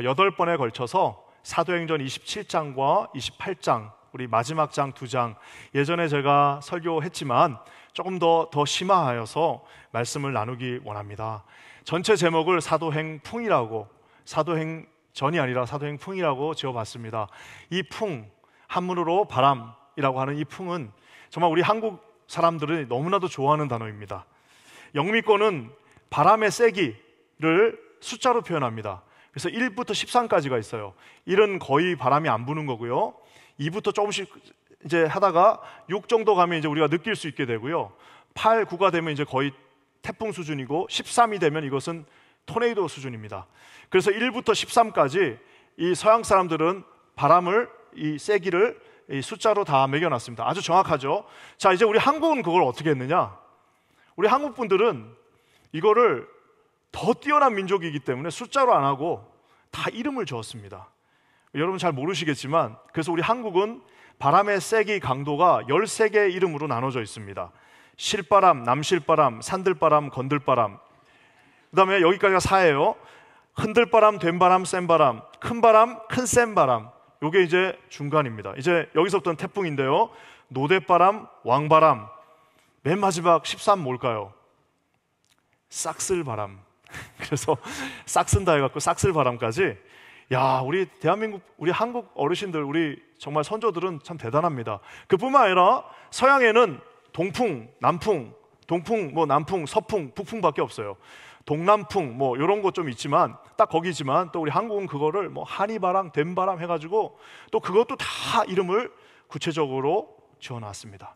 8번에 걸쳐서 사도행전 27장과 28장, 우리 마지막 장 2장, 예전에 제가 설교했지만 조금 더 심화하여서 말씀을 나누기 원합니다. 전체 제목을 사도행풍이라고, 사도행전이 아니라 사도행풍이라고 지어봤습니다. 이 풍, 한문으로 바람이라고 하는 이 풍은 정말 우리 한국 사람들이 너무나도 좋아하는 단어입니다. 영미권은 바람의 세기를 숫자로 표현합니다. 그래서 1부터 13까지가 있어요. 1은 거의 바람이 안 부는 거고요. 2부터 조금씩 이제 하다가 6 정도 가면 이제 우리가 느낄 수 있게 되고요. 8, 9가 되면 이제 거의 태풍 수준이고 13이 되면 이것은 토네이도 수준입니다. 그래서 1부터 13까지 이 서양 사람들은 바람을, 이 세기를 이 숫자로 다 매겨놨습니다. 아주 정확하죠. 자, 이제 우리 한국은 그걸 어떻게 했느냐? 우리 한국 분들은 이거를 더 뛰어난 민족이기 때문에 숫자로 안 하고 다 이름을 지었습니다. 여러분 잘 모르시겠지만, 그래서 우리 한국은 바람의 세기 강도가 13개의 이름으로 나눠져 있습니다. 실바람, 남실바람, 산들바람, 건들바람. 그 다음에 여기까지가 4예요. 흔들바람, 된바람, 센바람, 큰바람, 큰 센바람. 요게 이제 중간입니다. 이제 여기서부터는 태풍인데요. 노대바람, 왕바람. 맨 마지막 13 뭘까요? 싹쓸바람. 그래서 싹 쓴다 해갖고 싹쓸바람까지. 야, 우리 대한민국, 우리 한국 어르신들, 우리 정말 선조들은 참 대단합니다. 그뿐만 아니라 서양에는 동풍, 남풍, 동풍, 남풍, 서풍, 북풍밖에 없어요. 동남풍 이런 거 좀 있지만 딱 거기지만, 또 우리 한국은 그거를 한이바람, 된바람 해가지고 또 그것도 다 이름을 구체적으로 지어놨습니다.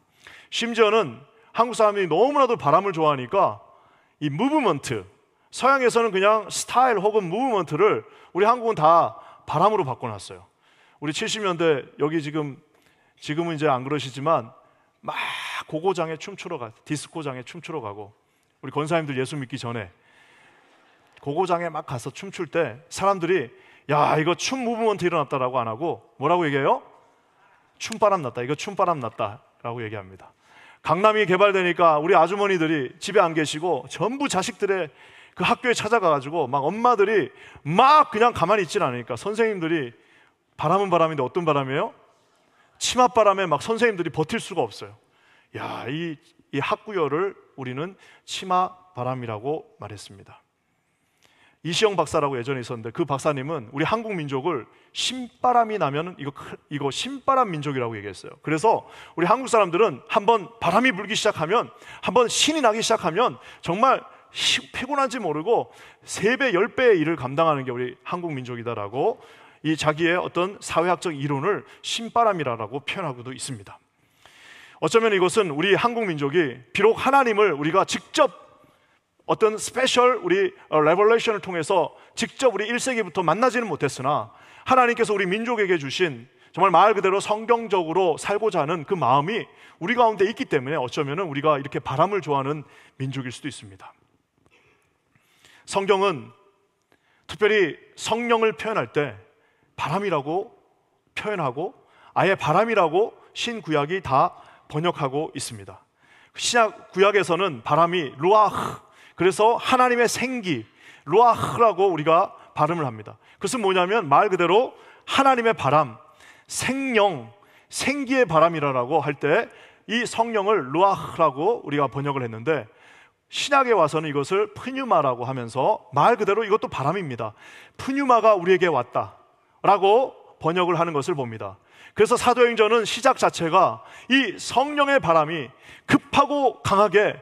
심지어는 한국 사람들이 너무나도 바람을 좋아하니까 이 무브먼트, 서양에서는 그냥 스타일 혹은 무브먼트를 우리 한국은 다 바람으로 바꿔놨어요. 우리 70년대 여기 지금은 이제 안 그러시지만 막 고고장에 춤추러 가, 디스코장에 춤추러 가고, 우리 권사님들 예수 믿기 전에 고고장에 막 가서 춤출 때 사람들이 야, 이거 춤 무브먼트 일어났다라고 안 하고 뭐라고 얘기해요? 춤바람 났다. 이거 춤바람 났다라고 얘기합니다. 강남이 개발되니까 우리 아주머니들이 집에 안 계시고 전부 자식들의 그 학교에 찾아가가지고 막 엄마들이 막 그냥 가만히 있질 않으니까 선생님들이, 바람은 바람인데 어떤 바람이에요? 치맛바람에 막 선생님들이 버틸 수가 없어요. 야, 이 학구열을 우리는 치맛바람이라고 말했습니다. 이시영 박사라고 예전에 있었는데, 그 박사님은 우리 한국 민족을 신바람이 나면 이거 신바람 민족이라고 얘기했어요. 그래서 우리 한국 사람들은 한번 바람이 불기 시작하면, 한번 신이 나기 시작하면 정말 피곤한지 모르고 3배, 10배의 일을 감당하는 게 우리 한국 민족이다라고 이 자기의 어떤 사회학적 이론을 신바람이라고 표현하고도 있습니다. 어쩌면 이것은 우리 한국 민족이 비록 하나님을 우리가 직접 어떤 스페셜 우리 레벌레이션을 통해서 직접 우리 1세기부터 만나지는 못했으나, 하나님께서 우리 민족에게 주신 정말 말 그대로 성경적으로 살고자 하는 그 마음이 우리 가운데 있기 때문에 어쩌면 우리가 이렇게 바람을 좋아하는 민족일 수도 있습니다. 성경은 특별히 성령을 표현할 때 바람이라고 표현하고, 아예 바람이라고 신구약이 다 번역하고 있습니다. 신약 구약에서는 바람이 루아흐, 그래서 하나님의 생기, 루아흐라고 우리가 발음을 합니다. 그것은 뭐냐면 말 그대로 하나님의 바람, 생령, 생기의 바람이라고 할 때 이 성령을 루아흐라고 우리가 번역을 했는데, 신약에 와서는 이것을 프뉴마라고 하면서 말 그대로 이것도 바람입니다. 프뉴마가 우리에게 왔다라고 번역을 하는 것을 봅니다. 그래서 사도행전은 시작 자체가 이 성령의 바람이 급하고 강하게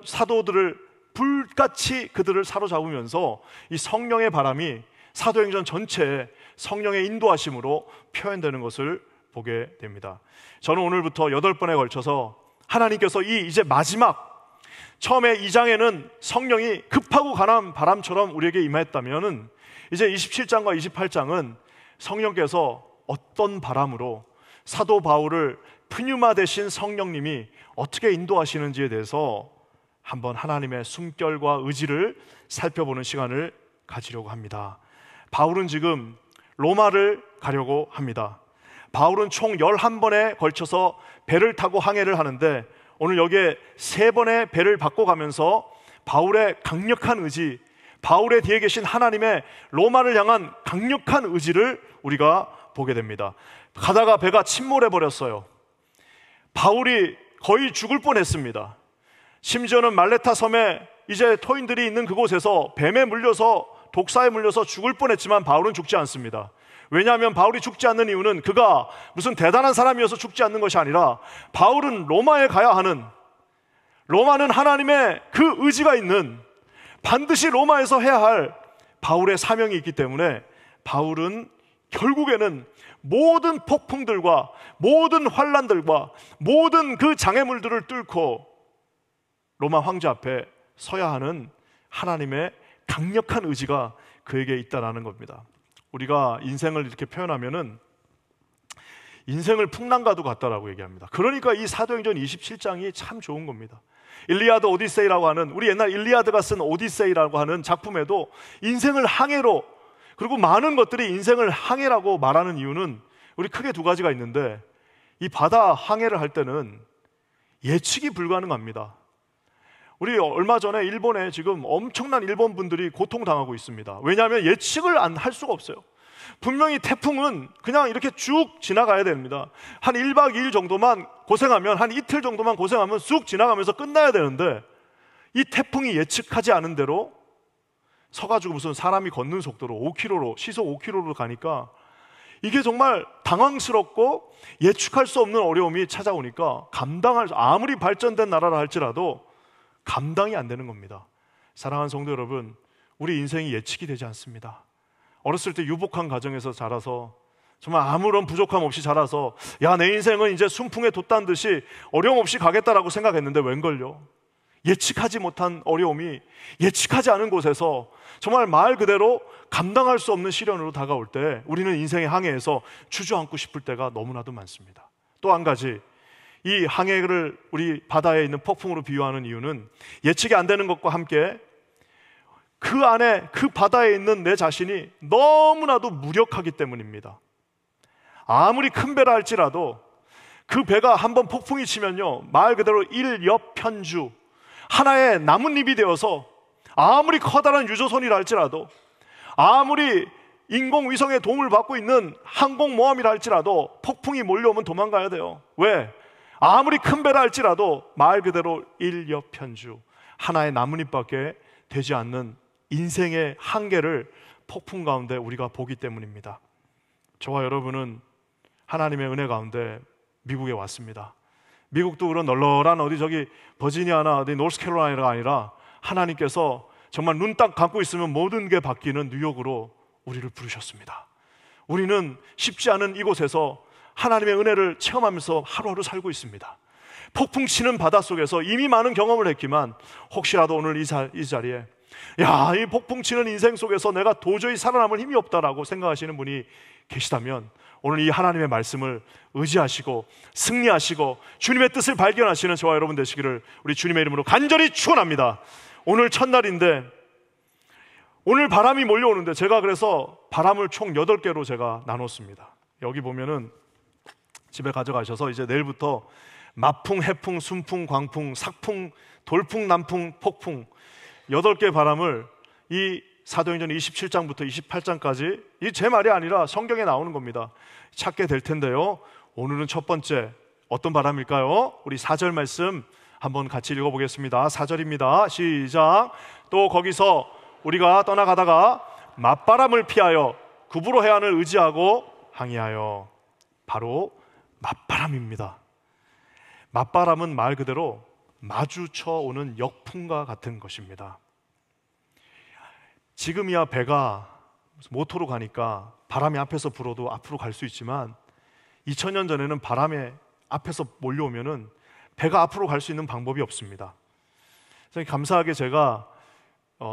사도들을 불같이 그들을 사로잡으면서 이 성령의 바람이 사도행전 전체에 성령의 인도하심으로 표현되는 것을 보게 됩니다. 저는 오늘부터 8번에 걸쳐서 하나님께서 이제 마지막, 처음에 2장에는 성령이 급하고 강한 바람처럼 우리에게 임하였다면, 이제 27장과 28장은 성령께서 어떤 바람으로 사도 바울을 프뉴마 되신 성령님이 어떻게 인도하시는지에 대해서 한번 하나님의 숨결과 의지를 살펴보는 시간을 가지려고 합니다. 바울은 지금 로마를 가려고 합니다. 바울은 총 11번에 걸쳐서 배를 타고 항해를 하는데, 오늘 여기에 3번의 배를 바꿔가면서 바울의 강력한 의지, 바울의 뒤에 계신 하나님의 로마를 향한 강력한 의지를 우리가 보게 됩니다. 가다가 배가 침몰해 버렸어요. 바울이 거의 죽을 뻔했습니다. 심지어는 말레타 섬에 이제 토인들이 있는 그곳에서 뱀에 물려서, 독사에 물려서 죽을 뻔했지만 바울은 죽지 않습니다. 왜냐하면 바울이 죽지 않는 이유는 그가 무슨 대단한 사람이어서 죽지 않는 것이 아니라, 바울은 로마에 가야 하는, 로마는 하나님의 그 의지가 있는, 반드시 로마에서 해야 할 바울의 사명이 있기 때문에 바울은 결국에는 모든 폭풍들과 모든 환란들과 모든 그 장애물들을 뚫고 로마 황제 앞에 서야 하는 하나님의 강력한 의지가 그에게 있다라는 겁니다. 우리가 인생을 이렇게 표현하면은 인생을 풍랑과도 같다라고 얘기합니다. 그러니까 이 사도행전 27장이 참 좋은 겁니다. 일리아드 오디세이라고 하는, 우리 옛날 일리아드가 쓴 오디세이라고 하는 작품에도 인생을 항해로, 그리고 많은 것들이 인생을 항해라고 말하는 이유는 우리 크게 두 가지가 있는데, 이 바다 항해를 할 때는 예측이 불가능합니다. 우리 얼마 전에 일본에 지금 엄청난 일본 분들이 고통당하고 있습니다. 왜냐하면 예측을 안 할 수가 없어요. 분명히 태풍은 그냥 이렇게 쭉 지나가야 됩니다. 한 1박 2일 정도만 고생하면, 한 이틀 정도만 고생하면 쑥 지나가면서 끝나야 되는데, 이 태풍이 예측하지 않은 대로 서가지고 무슨 사람이 걷는 속도로 5km로, 시속 5km로 가니까 이게 정말 당황스럽고 예측할 수 없는 어려움이 찾아오니까 아무리 발전된 나라라 할지라도 감당이 안 되는 겁니다. 사랑하는 성도 여러분, 우리 인생이 예측이 되지 않습니다. 어렸을 때 유복한 가정에서 자라서 정말 아무런 부족함 없이 자라서, 야, 내 인생은 이제 순풍에 돛단 듯이 어려움 없이 가겠다라고 생각했는데 웬걸요? 예측하지 못한 어려움이 예측하지 않은 곳에서 정말 말 그대로 감당할 수 없는 시련으로 다가올 때 우리는 인생의 항해에서 주저앉고 싶을 때가 너무나도 많습니다. 또 한 가지, 이 항해를 우리 바다에 있는 폭풍으로 비유하는 이유는 예측이 안 되는 것과 함께 그 안에, 그 바다에 있는 내 자신이 너무나도 무력하기 때문입니다. 아무리 큰 배라 할지라도 그 배가 한번 폭풍이 치면요, 말 그대로 일엽편주, 하나의 나뭇잎이 되어서 아무리 커다란 유조선이라 할지라도, 아무리 인공위성의 도움을 받고 있는 항공모함이라 할지라도 폭풍이 몰려오면 도망가야 돼요. 왜? 아무리 큰 배라 할지라도 말 그대로 일엽편주, 하나의 나뭇잎밖에 되지 않는 인생의 한계를 폭풍 가운데 우리가 보기 때문입니다. 저와 여러분은 하나님의 은혜 가운데 미국에 왔습니다. 미국도 그런 널널한 어디 저기 버지니아나 어디 노스캐롤라이나가 아니라 하나님께서 정말 눈 딱 감고 있으면 모든 게 바뀌는 뉴욕으로 우리를 부르셨습니다. 우리는 쉽지 않은 이곳에서 하나님의 은혜를 체험하면서 하루하루 살고 있습니다. 폭풍 치는 바닷속에서 이미 많은 경험을 했지만 혹시라도 오늘 이 자리에, 야, 이 폭풍 치는 인생 속에서 내가 도저히 살아남을 힘이 없다라고 생각하시는 분이 계시다면 오늘 이 하나님의 말씀을 의지하시고 승리하시고 주님의 뜻을 발견하시는 저와 여러분 되시기를 우리 주님의 이름으로 간절히 축원합니다. 오늘 첫날인데, 오늘 바람이 몰려오는데 제가 그래서 바람을 총 8개로 제가 나눴습니다. 여기 보면은 집에 가져가셔서 이제 내일부터 마풍, 해풍, 순풍, 광풍, 삭풍, 돌풍, 남풍, 폭풍 8개 바람을 이 사도행전 27장부터 28장까지, 이 제 말이 아니라 성경에 나오는 겁니다. 찾게 될 텐데요, 오늘은 첫 번째 어떤 바람일까요? 우리 4절 말씀 한번 같이 읽어보겠습니다. 4절입니다. 시작. 또 거기서 우리가 떠나가다가 맞바람을 피하여 구브로 해안을 의지하고 항해하여. 바로 맞바람입니다. 맞바람은 말 그대로 마주쳐 오는 역풍과 같은 것입니다. 지금이야 배가 모터로 가니까 바람이 앞에서 불어도 앞으로 갈 수 있지만 2000년 전에는 바람에 앞에서 몰려오면은 배가 앞으로 갈 수 있는 방법이 없습니다. 감사하게 제가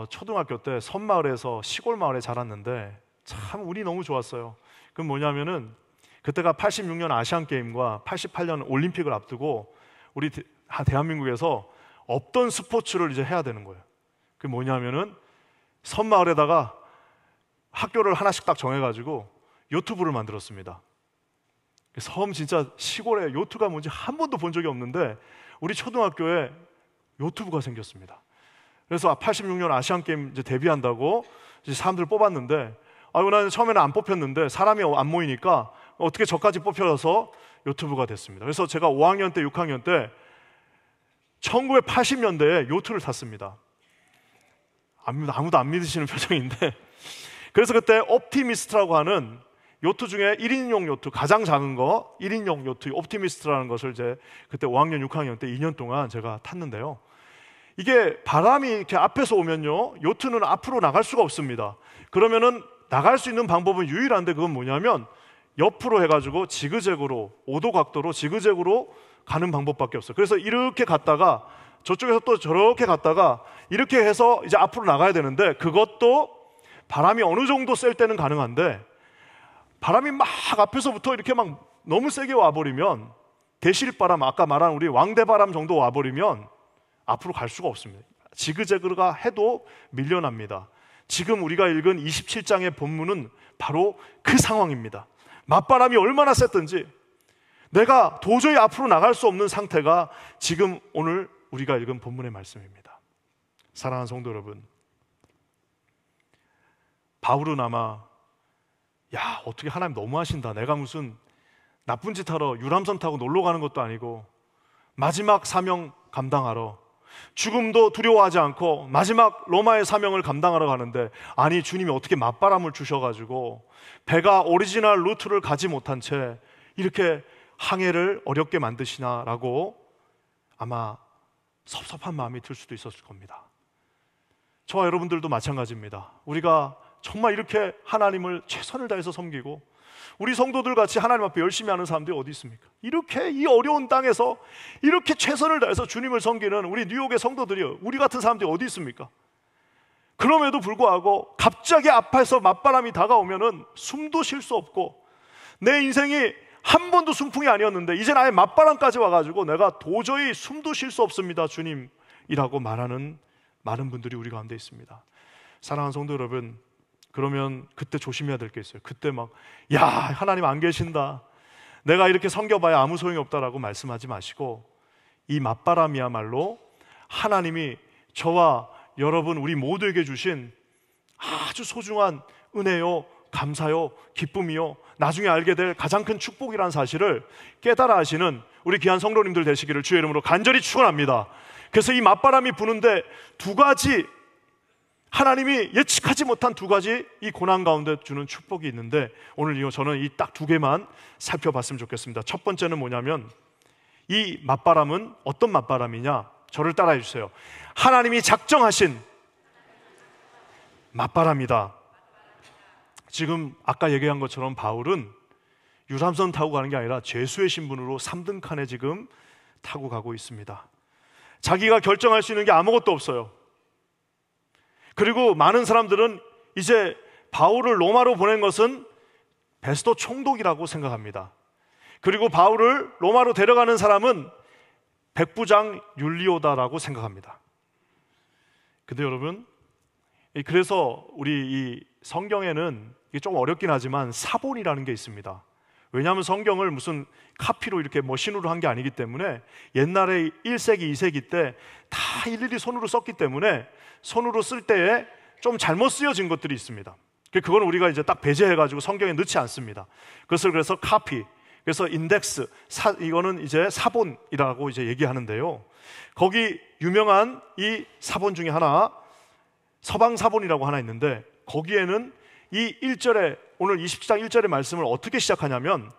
초등학교 때 섬마을에서 시골 마을에 자랐는데 참 운이 너무 좋았어요. 그건 뭐냐면은 그때가 86년 아시안게임과 88년 올림픽을 앞두고 우리 대한민국에서 없던 스포츠를 이제 해야 되는 거예요. 그게 뭐냐면은 섬마을에다가 학교를 하나씩 딱 정해가지고 요트부를 만들었습니다. 섬 진짜 시골에 요트가 뭔지 한 번도 본 적이 없는데 우리 초등학교에 요트부가 생겼습니다. 그래서 86년 아시안 게임 이제 데뷔한다고 이제 사람들 뽑았는데, 나는 처음에는 안 뽑혔는데 사람이 안 모이니까 어떻게 저까지 뽑혀서 요트부가 됐습니다. 그래서 제가 5학년 때, 6학년 때 1980년대에 요트를 탔습니다. 아무도 안 믿으시는 표정인데, 그래서 그때 옵티미스트라고 하는 요트 중에 1인용 요트, 가장 작은 거 1인용 요트 옵티미스트라는 것을 이제 그때 5학년, 6학년 때 2년 동안 제가 탔는데요. 이게 바람이 이렇게 앞에서 오면요, 요트는 앞으로 나갈 수가 없습니다. 그러면은 나갈 수 있는 방법은 유일한데, 그건 뭐냐면 옆으로 해가지고 지그재그로 5도 각도로 지그재그로 가는 방법밖에 없어요. 그래서 이렇게 갔다가 저쪽에서 또 저렇게 갔다가 이렇게 해서 이제 앞으로 나가야 되는데, 그것도 바람이 어느 정도 셀 때는 가능한데, 바람이 막 앞에서부터 이렇게 막 너무 세게 와버리면, 대실바람, 아까 말한 우리 왕대바람 정도 와버리면 앞으로 갈 수가 없습니다. 지그재그가 해도 밀려납니다. 지금 우리가 읽은 27장의 본문은 바로 그 상황입니다. 맞바람이 얼마나 셌든지 내가 도저히 앞으로 나갈 수 없는 상태가 지금 오늘 우리가 읽은 본문의 말씀입니다. 사랑하는 성도 여러분, 바울은 아마 어떻게 하나님 너무하신다, 내가 무슨 나쁜 짓 하러 유람선 타고 놀러 가는 것도 아니고 마지막 사명 감당하러, 죽음도 두려워하지 않고 마지막 로마의 사명을 감당하러 가는데, 아니 주님이 어떻게 맞바람을 주셔가지고 배가 오리지널 루트를 가지 못한 채 이렇게 항해를 어렵게 만드시나라고 아마 섭섭한 마음이 들 수도 있었을 겁니다. 저와 여러분들도 마찬가지입니다. 우리가 정말 이렇게 하나님을 최선을 다해서 섬기고 우리 성도들 같이 하나님 앞에 열심히 하는 사람들이 어디 있습니까? 이렇게 이 어려운 땅에서 이렇게 최선을 다해서 주님을 섬기는 우리 뉴욕의 성도들이, 우리 같은 사람들이 어디 있습니까? 그럼에도 불구하고 갑자기 앞에서 맞바람이 다가오면은 숨도 쉴 수 없고, 내 인생이 한 번도 순풍이 아니었는데 이젠 아예 맞바람까지 와가지고 내가 도저히 숨도 쉴 수 없습니다, 주님이라고 말하는 많은 분들이 우리 가운데 있습니다. 사랑하는 성도 여러분, 그러면 그때 조심해야 될 게 있어요. 그때 막 하나님 안 계신다, 내가 이렇게 섬겨봐야 아무 소용이 없다라고 말씀하지 마시고, 이 맞바람이야말로 하나님이 저와 여러분 우리 모두에게 주신 아주 소중한 은혜요, 감사요, 기쁨이요, 나중에 알게 될 가장 큰 축복이라는 사실을 깨달아 하시는 우리 귀한 성도님들 되시기를 주의 이름으로 간절히 축원합니다. 그래서 이 맞바람이 부는데 두 가지, 하나님이 예측하지 못한 두 가지 이 고난 가운데 주는 축복이 있는데, 오늘 저는 이 딱 두 개만 살펴봤으면 좋겠습니다. 첫 번째는 뭐냐면, 이 맞바람은 어떤 맞바람이냐, 저를 따라해 주세요. 하나님이 작정하신 맞바람이다. 지금 아까 얘기한 것처럼 바울은 유람선 타고 가는 게 아니라 죄수의 신분으로 3등 칸에 지금 타고 가고 있습니다. 자기가 결정할 수 있는 게 아무것도 없어요. 그리고 많은 사람들은 이제 바울을 로마로 보낸 것은 베스도 총독이라고 생각합니다. 그리고 바울을 로마로 데려가는 사람은 백부장 율리오다라고 생각합니다. 근데 여러분, 그래서 우리 이 성경에는 이게 좀 어렵긴 하지만 사본이라는 게 있습니다. 왜냐하면 성경을 무슨 카피로 이렇게 신으로 한 게 아니기 때문에, 옛날에 1세기, 2세기 때 다 일일이 손으로 썼기 때문에 손으로 쓸 때에 좀 잘못 쓰여진 것들이 있습니다. 그건 우리가 이제 딱 배제해가지고 성경에 넣지 않습니다. 그것을 그래서 카피, 그래서 인덱스, 이거는 이제 사본이라고 이제 얘기하는데요. 거기 유명한 이 사본 중에 하나, 서방 사본이라고 하나 있는데, 거기에는 이 1절에, 오늘 27장 1절의 말씀을 어떻게 시작하냐면,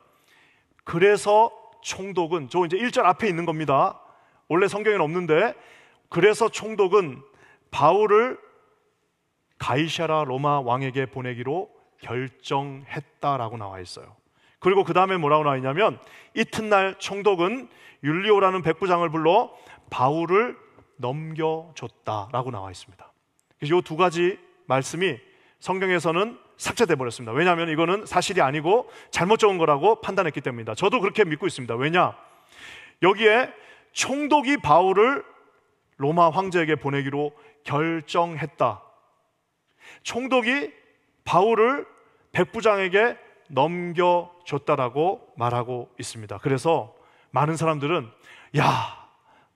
그래서 총독은, 저 이제 1절 앞에 있는 겁니다. 원래 성경에는 없는데, 그래서 총독은 바울을 가이사랴 로마 왕에게 보내기로 결정했다라고 나와 있어요. 그리고 그 다음에 뭐라고 나와 있냐면, 이튿날 총독은 율리오라는 백부장을 불러 바울을 넘겨줬다라고 나와 있습니다. 그래서 이 두 가지 말씀이 성경에서는 삭제돼 버렸습니다. 왜냐하면 이거는 사실이 아니고 잘못 적은 거라고 판단했기 때문입니다. 저도 그렇게 믿고 있습니다. 왜냐? 여기에 총독이 바울을 로마 황제에게 보내기로 결정했다, 총독이 바울을 백부장에게 넘겨줬다라고 말하고 있습니다. 그래서 많은 사람들은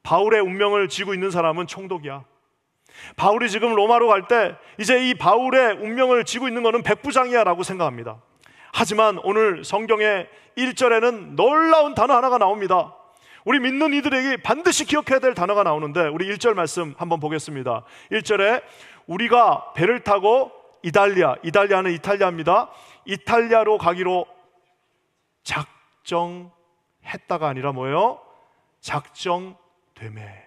바울의 운명을 쥐고 있는 사람은 총독이야, 바울이 지금 로마로 갈 때 이제 이 바울의 운명을 지고 있는 것은 백부장이야 라고 생각합니다. 하지만 오늘 성경의 1절에는 놀라운 단어 하나가 나옵니다. 우리 믿는 이들에게 반드시 기억해야 될 단어가 나오는데, 우리 1절 말씀 한번 보겠습니다. 1절에 우리가 배를 타고 이탈리아는 이탈리아입니다. 이탈리아로 가기로 작정했다가 아니라 뭐예요? 작정되매.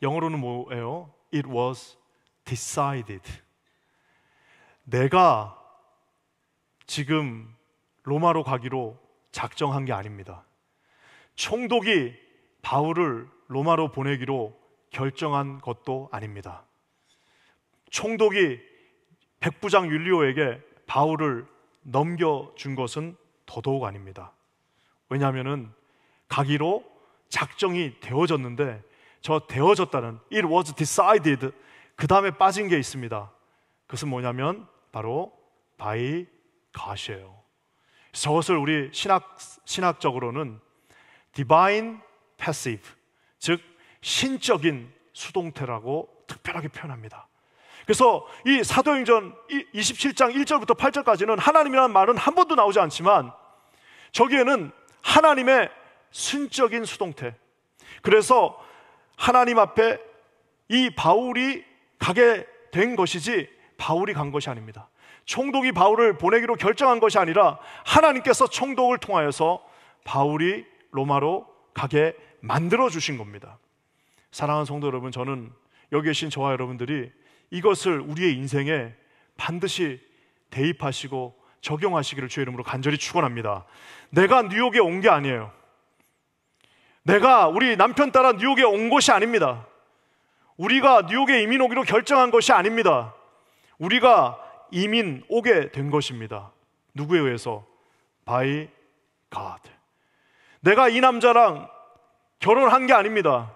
영어로는 뭐예요? It was decided. 내가 지금 로마로 가기로 작정한 게 아닙니다. 총독이 바울을 로마로 보내기로 결정한 것도 아닙니다. 총독이 백부장 율리오에게 바울을 넘겨준 것은 더더욱 아닙니다. 왜냐하면 가기로 작정이 되어졌는데, 저 되어졌다는 It was decided, 그 다음에 빠진 게 있습니다. 그것은 뭐냐면 바로 by God이에요. 저것을 우리 신학적으로는 divine passive, 즉 신적인 수동태라고 특별하게 표현합니다. 그래서 이 사도행전 27장 1절부터 8절까지는 하나님이라는 말은 한 번도 나오지 않지만 저기에는 하나님의 신적인 수동태, 그래서 하나님 앞에 이 바울이 가게 된 것이지 바울이 간 것이 아닙니다. 총독이 바울을 보내기로 결정한 것이 아니라 하나님께서 총독을 통하여서 바울이 로마로 가게 만들어 주신 겁니다. 사랑하는 성도 여러분, 저는 여기 계신 저와 여러분들이 이것을 우리의 인생에 반드시 대입하시고 적용하시기를 주의 이름으로 간절히 축원합니다. 내가 뉴욕에 온 게 아니에요. 내가 우리 남편 따라 뉴욕에 온 것이 아닙니다. 우리가 뉴욕에 이민 오기로 결정한 것이 아닙니다. 우리가 이민 오게 된 것입니다. 누구에 의해서? By God. 내가 이 남자랑 결혼한 게 아닙니다.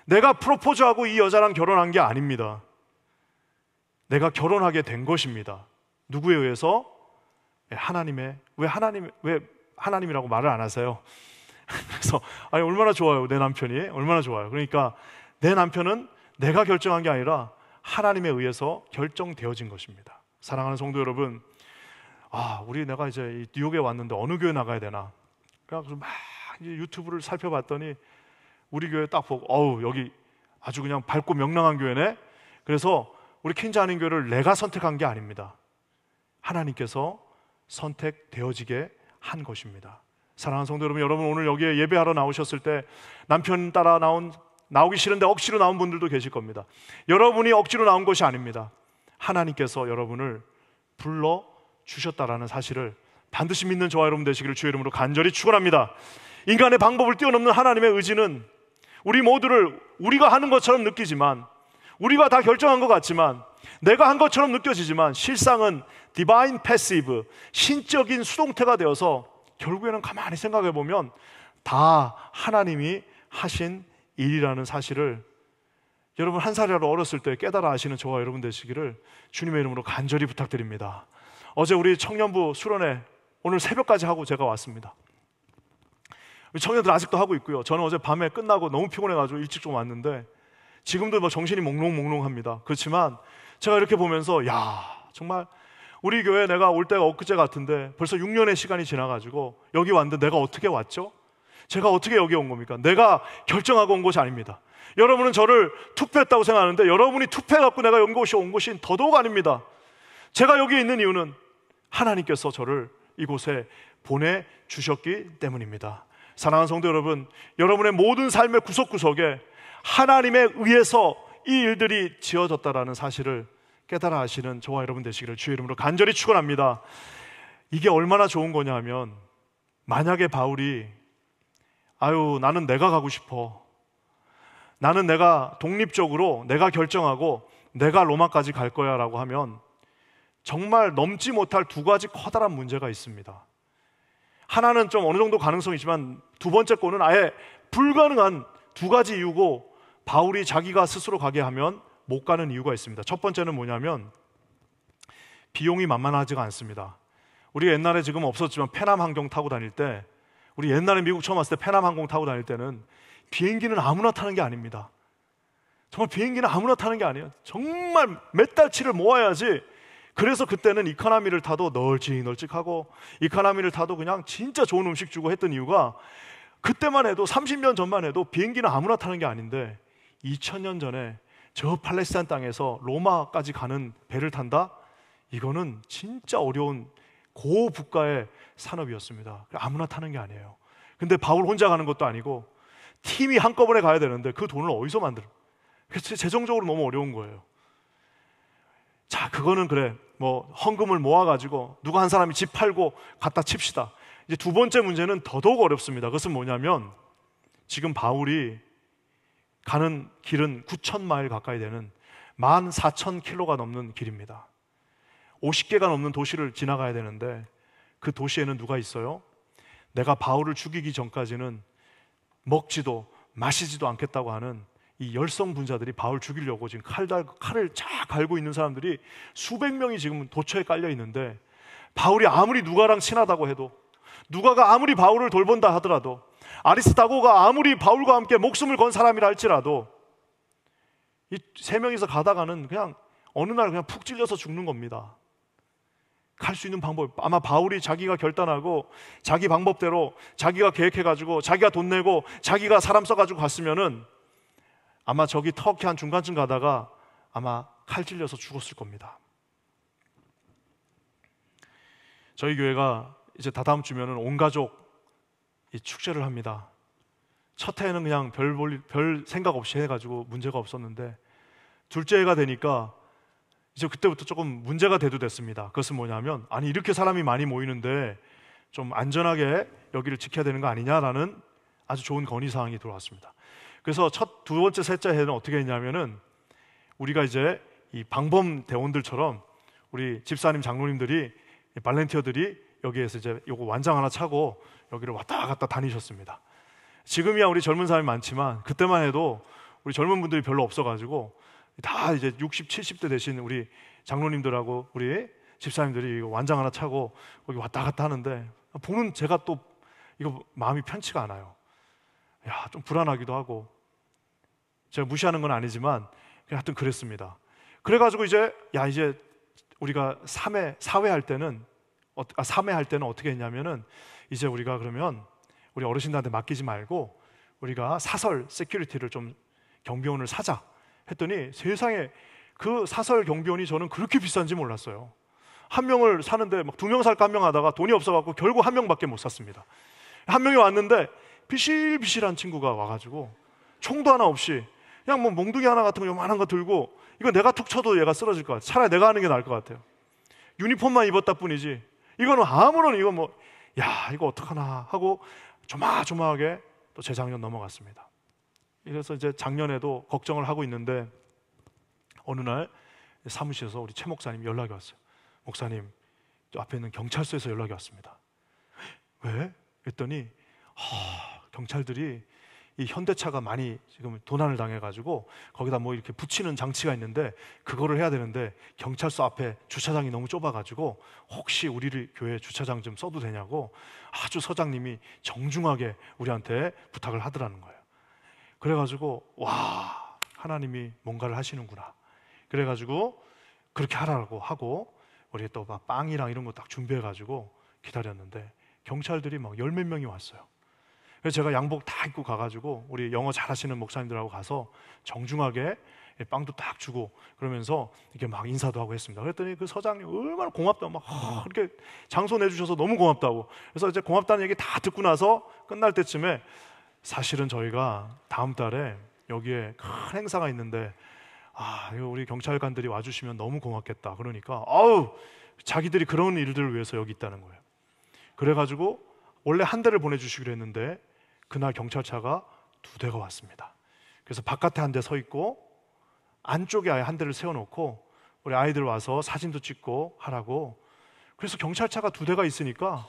내가 프로포즈하고 이 여자랑 결혼한 게 아닙니다. 내가 결혼하게 된 것입니다. 누구에 의해서? 하나님의. 왜 하나님이라고 말을 안 하세요? 그래서 아니, 얼마나 좋아요, 내 남편이. 얼마나 좋아요. 그러니까 내 남편은 내가 결정한 게 아니라 하나님에 의해서 결정되어진 것입니다. 사랑하는 성도 여러분, 내가 이제 뉴욕에 왔는데 어느 교회 나가야 되나? 그래서 막 유튜브를 살펴봤더니 우리 교회 딱 보고 여기 아주 그냥 밝고 명랑한 교회네. 그래서 우리 킨자하는 교회를 내가 선택한 게 아닙니다. 하나님께서 선택되어지게 한 것입니다. 사랑하는 성도 여러분, 오늘 여기에 예배하러 나오셨을 때 남편 따라 나오기 싫은데 억지로 나온 분들도 계실 겁니다. 여러분이 억지로 나온 것이 아닙니다. 하나님께서 여러분을 불러주셨다라는 사실을 반드시 믿는 저와 여러분 되시기를 주의 이름으로 간절히 축원합니다. 인간의 방법을 뛰어넘는 하나님의 의지는 우리 모두를 우리가 하는 것처럼 느끼지만, 우리가 다 결정한 것 같지만, 내가 한 것처럼 느껴지지만 실상은 디바인 패시브, 신적인 수동태가 되어서 결국에는 가만히 생각해 보면 다 하나님이 하신 일이라는 사실을 여러분 한 살이라도 어렸을 때 깨달아 아시는 저와 여러분 되시기를 주님의 이름으로 간절히 부탁드립니다. 어제 우리 청년부 수련회 오늘 새벽까지 하고 제가 왔습니다. 우리 청년들 아직도 하고 있고요. 저는 어제 밤에 끝나고 너무 피곤해가지고 일찍 좀 왔는데 지금도 정신이 몽롱몽롱합니다. 그렇지만 제가 이렇게 보면서 정말 우리 교회 내가 올 때가 엊그제 같은데 벌써 6년의 시간이 지나가지고 여기 왔는데 내가 어떻게 왔죠? 제가 어떻게 여기 온 겁니까? 내가 결정하고 온 것이 아닙니다. 여러분은 저를 투표했다고 생각하는데 여러분이 투표해갖고 내가 온 것이 더더욱 아닙니다. 제가 여기 있는 이유는 하나님께서 저를 이곳에 보내주셨기 때문입니다. 사랑하는 성도 여러분, 여러분의 모든 삶의 구석구석에 하나님에 의해서 이 일들이 지어졌다라는 사실을 깨달아 하시는 저와 여러분 되시기를 주의 이름으로 간절히 축원합니다. 이게 얼마나 좋은 거냐 하면, 만약에 바울이 나는 내가 가고 싶어, 나는 내가 독립적으로 내가 결정하고 내가 로마까지 갈 거야 라고 하면 정말 넘지 못할 두 가지 커다란 문제가 있습니다. 하나는 좀 어느 정도 가능성이 있지만 두 번째 거는 아예 불가능한 두 가지 이유고, 바울이 자기가 스스로 가게 하면 못 가는 이유가 있습니다. 첫 번째는 뭐냐면 비용이 만만하지가 않습니다. 우리가 옛날에 지금 없었지만 페남 항공 타고 다닐 때, 우리 옛날에 미국 처음 왔을 때 페남 항공 타고 다닐 때는 비행기는 아무나 타는 게 아닙니다. 정말 비행기는 아무나 타는 게 아니에요. 정말 몇 달치를 모아야지. 그래서 그때는 이코노미를 타도 널찍널찍하고 이코노미를 타도 그냥 진짜 좋은 음식 주고 했던 이유가, 그때만 해도 30년 전만 해도 비행기는 아무나 타는 게 아닌데 2000년 전에 저 팔레스타인 땅에서 로마까지 가는 배를 탄다? 이거는 진짜 어려운 고부가의 산업이었습니다. 아무나 타는 게 아니에요. 근데 바울 혼자 가는 것도 아니고 팀이 한꺼번에 가야 되는데 그 돈을 어디서 만들어? 그래서 재정적으로 너무 어려운 거예요. 자, 그거는 그래, 뭐 헌금을 모아가지고 누가 한 사람이 집 팔고 갖다 칩시다. 이제 두 번째 문제는 더더욱 어렵습니다. 그것은 뭐냐면, 지금 바울이 가는 길은 9,000마일 가까이 되는 14,000km가 넘는 길입니다. 50개가 넘는 도시를 지나가야 되는데 그 도시에는 누가 있어요? 내가 바울을 죽이기 전까지는 먹지도 마시지도 않겠다고 하는 이 열성분자들이 바울 죽이려고 지금 칼을 쫙 갈고 있는 사람들이 수백 명이 지금 도처에 깔려 있는데, 바울이 아무리 누가랑 친하다고 해도, 누가가 아무리 바울을 돌본다 하더라도, 아리스타고가 아무리 바울과 함께 목숨을 건 사람이라 할지라도 이 세 명이서 가다가는 그냥 어느 날 그냥 푹 찔려서 죽는 겁니다. 갈 수 있는 방법, 아마 바울이 자기가 결단하고 자기 방법대로 자기가 계획해가지고 자기가 돈 내고 자기가 사람 써가지고 갔으면은 아마 저기 터키 한 중간쯤 가다가 아마 칼 찔려서 죽었을 겁니다. 저희 교회가 이제 다다음 주면은 온 가족 이 축제를 합니다. 첫 해에는 그냥 별 생각 없이 해가지고 문제가 없었는데, 둘째 해가 되니까 이제 그때부터 조금 문제가 대두됐습니다. 그것은 뭐냐면, 아니 이렇게 사람이 많이 모이는데 좀 안전하게 여기를 지켜야 되는 거 아니냐라는 아주 좋은 건의사항이 들어왔습니다. 그래서 두 번째, 셋째 해는 어떻게 했냐면은, 우리가 이제 이 방범 대원들처럼 우리 집사님, 장로님들이, 발렌티어들이 여기에서 이제 요거 완장 하나 차고 여기를 왔다 갔다 다니셨습니다. 지금이야 우리 젊은 사람이 많지만 그때만 해도 우리 젊은 분들이 별로 없어가지고 다 이제 60, 70대 되신 우리 장로님들하고 우리 집사님들이 완장 하나 차고 거기 왔다 갔다 하는데, 보는 제가 또 이거 마음이 편치가 않아요. 야, 좀 불안하기도 하고, 제가 무시하는 건 아니지만 하여튼 그랬습니다. 그래가지고 이제 우리가 3회 할 때는 어떻게 했냐면은, 이제 우리가 그러면 우리 어르신들한테 맡기지 말고 우리가 사설 세큐리티를 좀, 경비원을 사자 했더니, 세상에 그 사설 경비원이 저는 그렇게 비싼지 몰랐어요. 한 명을 사는데 막 2명 살까 1명 하다가 돈이 없어갖고 결국 1명밖에 못 샀습니다. 한 명이 왔는데 비실비실한 친구가 와가지고 총도 하나 없이 그냥 뭐 몽둥이 하나 같은 거 요만한 거 들고, 이거 내가 툭 쳐도 얘가 쓰러질 것 같아요. 차라리 내가 하는 게 나을 것 같아요. 유니폼만 입었다 뿐이지 이거는 아무런, 이거 뭐, 야 이거 어떡하나 하고 조마조마하게 또 재작년 넘어갔습니다. 그래서 이제 작년에도 걱정을 하고 있는데, 어느 날 사무실에서 우리 최 목사님이 연락이 왔어요. 목사님, 저 앞에 있는 경찰서에서 연락이 왔습니다. 왜? 그랬더니 경찰들이 이 현대차가 많이 지금 도난을 당해가지고 거기다 뭐 이렇게 붙이는 장치가 있는데 그거를 해야 되는데, 경찰서 앞에 주차장이 너무 좁아가지고 혹시 우리를 교회 주차장 좀 써도 되냐고 아주 서장님이 정중하게 우리한테 부탁을 하더라는 거예요. 그래가지고 와, 하나님이 뭔가를 하시는구나. 그래가지고 그렇게 하라고 하고 우리 또 막 빵이랑 이런 거 딱 준비해가지고 기다렸는데, 경찰들이 막 10몇 명이 왔어요. 그래서 제가 양복 다 입고 가가지고 우리 영어 잘하시는 목사님들하고 가서 정중하게 빵도 딱 주고 그러면서 이렇게 막 인사도 하고 했습니다. 그랬더니 그 서장님 얼마나 고맙다고 막 이렇게 장소 내주셔서 너무 고맙다고. 그래서 이제 고맙다는 얘기 다 듣고 나서 끝날 때쯤에, 사실은 저희가 다음 달에 여기에 큰 행사가 있는데 이거 우리 경찰관들이 와주시면 너무 고맙겠다. 그러니까 자기들이 그런 일들을 위해서 여기 있다는 거예요. 그래가지고 원래 한 대를 보내주시기로 했는데 그날 경찰차가 2대가 왔습니다. 그래서 바깥에 한 대 서 있고 안쪽에 아예 한 대를 세워놓고 우리 아이들 와서 사진도 찍고 하라고. 그래서 경찰차가 2대가 있으니까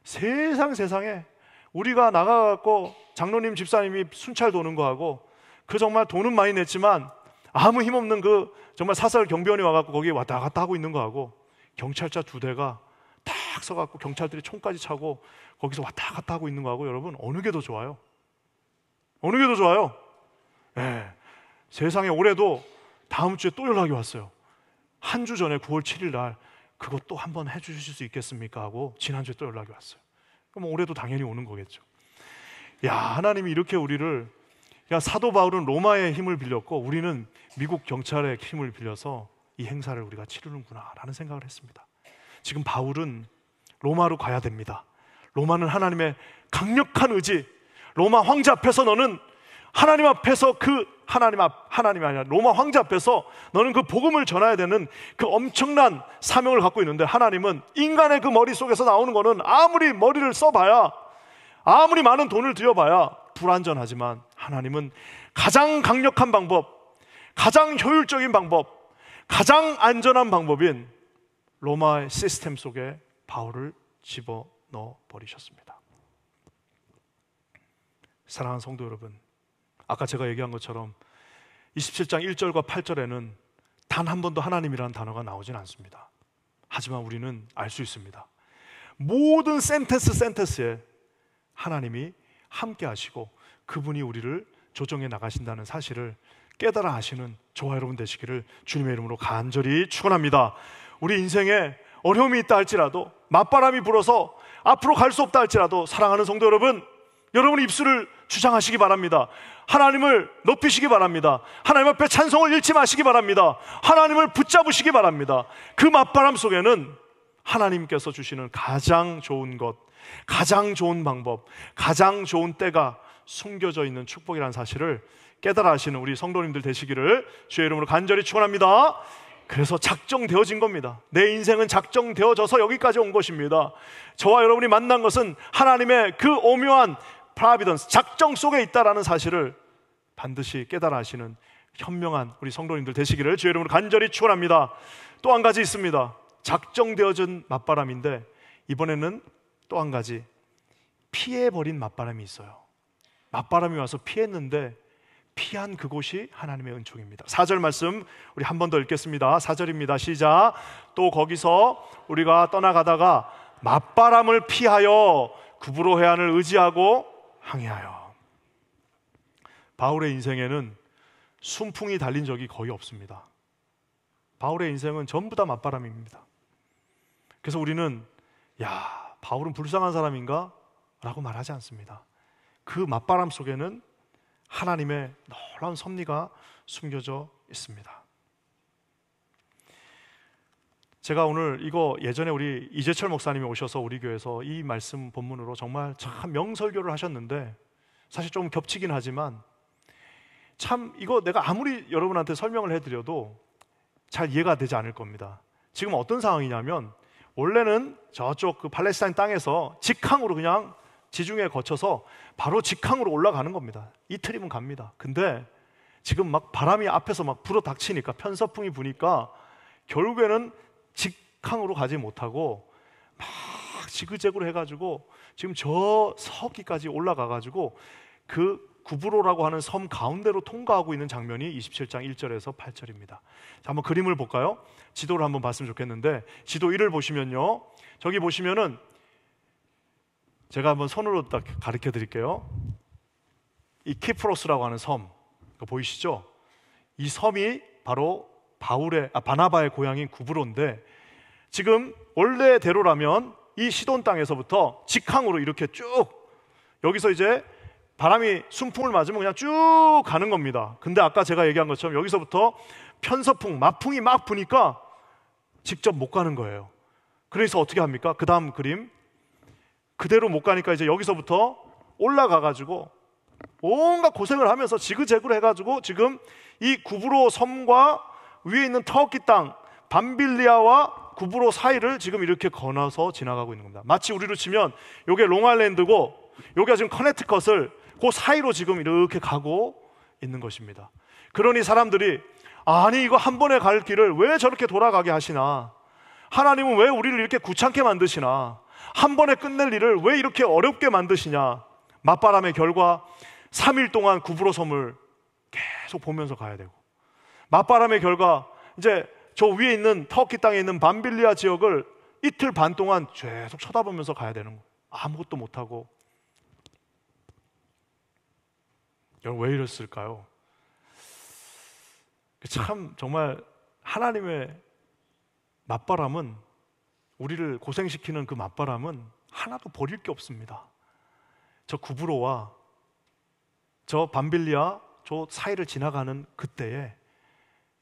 세상에 우리가 나가갖고 장로님 집사님이 순찰 도는 거하고, 그 정말 돈은 많이 냈지만 아무 힘없는 그 정말 사설 경비원이 와갖고 거기 왔다 갔다 하고 있는 거하고, 경찰차 2대가 딱 서갖고 경찰들이 총까지 차고 거기서 왔다 갔다 하고 있는 거하고, 여러분 어느 게 더 좋아요? 어느 게 더 좋아요? 네. 세상에 올해도 다음 주에 또 연락이 왔어요. 한 주 전에 9월 7일 날 그것 또 한번 해주실 수 있겠습니까? 하고 지난주에 또 연락이 왔어요. 그럼 올해도 당연히 오는 거겠죠. 야, 하나님이 이렇게 우리를, 야, 사도 바울은 로마의 힘을 빌렸고 우리는 미국 경찰의 힘을 빌려서 이 행사를 우리가 치르는구나 라는 생각을 했습니다. 지금 바울은 로마로 가야 됩니다. 로마는 하나님의 강력한 의지, 로마 황제 앞에서 너는 하나님 앞에서 하나님이 아니라 로마 황제 앞에서 너는 그 복음을 전해야 되는 그 엄청난 사명을 갖고 있는데, 하나님은 인간의 그 머릿속에서 나오는 거는 아무리 머리를 써봐야, 아무리 많은 돈을 들여봐야 불완전하지만, 하나님은 가장 강력한 방법, 가장 효율적인 방법, 가장 안전한 방법인 로마의 시스템 속에 바울을 집어넣어 버리셨습니다. 사랑하는 성도 여러분, 아까 제가 얘기한 것처럼 27장 1절과 8절에는 단 한 번도 하나님이라는 단어가 나오진 않습니다. 하지만 우리는 알 수 있습니다. 모든 센텐스에 하나님이 함께 하시고 그분이 우리를 조정해 나가신다는 사실을 깨달아 하시는 저와 여러분 되시기를 주님의 이름으로 간절히 축원합니다. 우리 인생에 어려움이 있다 할지라도, 맞바람이 불어서 앞으로 갈 수 없다 할지라도, 사랑하는 성도 여러분, 여러분의 입술을 주장하시기 바랍니다. 하나님을 높이시기 바랍니다. 하나님 앞에 찬송을 잃지 마시기 바랍니다. 하나님을 붙잡으시기 바랍니다. 그 맞바람 속에는 하나님께서 주시는 가장 좋은 것, 가장 좋은 방법, 가장 좋은 때가 숨겨져 있는 축복이라는 사실을 깨달아 하시는 우리 성도님들 되시기를 주의 이름으로 간절히 축원합니다. 그래서 작정되어진 겁니다. 내 인생은 작정되어져서 여기까지 온 것입니다. 저와 여러분이 만난 것은 하나님의 그 오묘한 프라비던스, 작정 속에 있다라는 사실을 반드시 깨달아 하시는 현명한 우리 성도님들 되시기를 주의 이름으로 간절히 축원합니다. 또 한 가지 있습니다. 작정되어진 맞바람인데 이번에는 또 한 가지 피해버린 맞바람이 있어요. 맞바람이 와서 피했는데 피한 그곳이 하나님의 은총입니다. 4절 말씀 우리 한 번 더 읽겠습니다. 4절입니다. 시작. 또 거기서 우리가 떠나가다가 맞바람을 피하여 구브로 해안을 의지하고 항해하여. 바울의 인생에는 순풍이 달린 적이 거의 없습니다. 바울의 인생은 전부 다 맞바람입니다. 그래서 우리는 야, 바울은 불쌍한 사람인가? 라고 말하지 않습니다. 그 맞바람 속에는 하나님의 놀라운 섭리가 숨겨져 있습니다. 제가 오늘 이거 예전에 우리 이재철 목사님이 오셔서 우리 교회에서 이 말씀 본문으로 정말 참 명설교를 하셨는데, 사실 좀 겹치긴 하지만 참 이거 내가 아무리 여러분한테 설명을 해드려도 잘 이해가 되지 않을 겁니다. 지금 어떤 상황이냐면, 원래는 저쪽 그 팔레스타인 땅에서 직항으로 그냥 지중해 거쳐서 바로 직항으로 올라가는 겁니다. 이틀이면 갑니다. 근데 지금 막 바람이 앞에서 막 불어 닥치니까, 편서풍이 부니까 결국에는 직항으로 가지 못하고 막 지그재그로 해가지고 지금 저 서기까지 올라가가지고 그 구브로라고 하는 섬 가운데로 통과하고 있는 장면이 27장 1절에서 8절입니다. 자, 한번 그림을 볼까요? 지도를 한번 봤으면 좋겠는데, 지도 1을 보시면요, 저기 보시면은 제가 한번 손으로 딱 가르쳐 드릴게요. 이 키프로스라고 하는 섬, 보이시죠? 이 섬이 바로 바나바의 고향인 구브로인데, 지금 원래대로라면 이 시돈 땅에서부터 직항으로 이렇게 쭉, 여기서 이제 바람이 순풍을 맞으면 그냥 쭉 가는 겁니다. 근데 아까 제가 얘기한 것처럼 여기서부터 편서풍, 마풍이 막 부니까 직접 못 가는 거예요. 그래서 어떻게 합니까? 그 다음 그림, 그대로 못 가니까 이제 여기서부터 올라가가지고 온갖 고생을 하면서 지그재그로 해가지고 지금 이 구브로 섬과 위에 있는 터키 땅 밤빌리아와 구브로 사이를 지금 이렇게 건너서 지나가고 있는 겁니다. 마치 우리로 치면 요게 롱아일랜드고 요게 지금 커네티컷을 그 사이로 지금 이렇게 가고 있는 것입니다. 그러니 사람들이, 아니 이거 한 번에 갈 길을 왜 저렇게 돌아가게 하시나, 하나님은 왜 우리를 이렇게 귀찮게 만드시나, 한 번에 끝낼 일을 왜 이렇게 어렵게 만드시냐. 맞바람의 결과 3일 동안 구브로 섬을 계속 보면서 가야 되고, 맞바람의 결과 이제 저 위에 있는 터키 땅에 있는 밤빌리아 지역을 이틀 반 동안 계속 쳐다보면서 가야 되는 거예요. 아무것도 못하고. 여러분 왜 이랬을까요? 참 정말 하나님의 맞바람은, 우리를 고생시키는 그 맞바람은 하나도 버릴 게 없습니다. 저 구브로와 저 밤빌리아 저 사이를 지나가는 그때에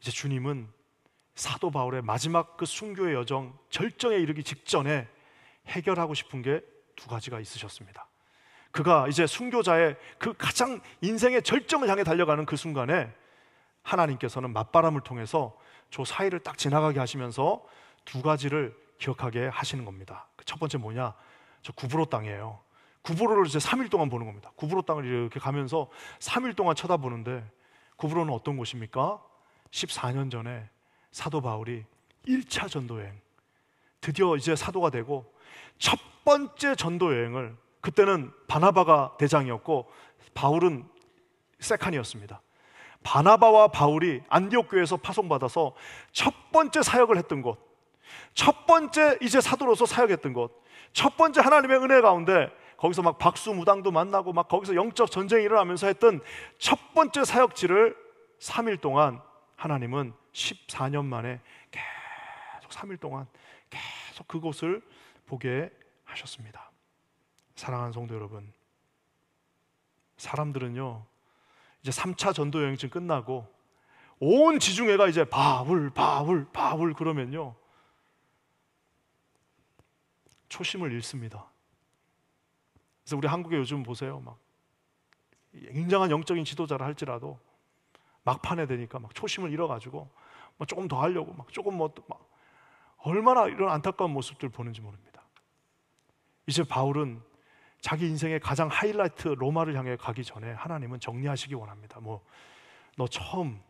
이제 주님은 사도 바울의 마지막 그 순교의 여정, 절정에 이르기 직전에 해결하고 싶은 게 두 가지가 있으셨습니다. 그가 이제 순교자의 그 가장 인생의 절정을 향해 달려가는 그 순간에 하나님께서는 맞바람을 통해서 저 사이를 딱 지나가게 하시면서 두 가지를 기억하게 하시는 겁니다. 첫 번째 뭐냐? 저 구브로 땅이에요. 구브로를 이제 3일 동안 보는 겁니다. 구브로 땅을 이렇게 가면서 3일 동안 쳐다보는데, 구브로는 어떤 곳입니까? 14년 전에 사도 바울이 1차 전도 여행, 드디어 이제 사도가 되고 첫 번째 전도 여행을, 그때는 바나바가 대장이었고 바울은 세칸이었습니다. 바나바와 바울이 안디옥 교회에서 파송받아서 첫 번째 사역을 했던 곳, 첫 번째 이제 사도로서 사역했던 곳, 첫 번째 하나님의 은혜 가운데 거기서 막 박수 무당도 만나고 막 거기서 영적 전쟁이 일어나면서 했던 첫 번째 사역지를 3일 동안 하나님은 14년 만에 계속 3일 동안 계속 그곳을 보게 하셨습니다. 사랑하는 성도 여러분, 사람들은요 이제 3차 전도 여행쯤 끝나고 온 지중해가 이제 바울 바울 바울 그러면요 초심을 잃습니다. 그래서 우리 한국에 요즘 보세요, 막 굉장한 영적인 지도자를 할지라도 막판에 되니까 막 초심을 잃어가지고 뭐 조금 더 하려고 막 조금 막 얼마나 이런 안타까운 모습들 보는지 모릅니다. 이제 바울은 자기 인생의 가장 하이라이트 로마를 향해 가기 전에 하나님은 정리하시기 원합니다. 너 처음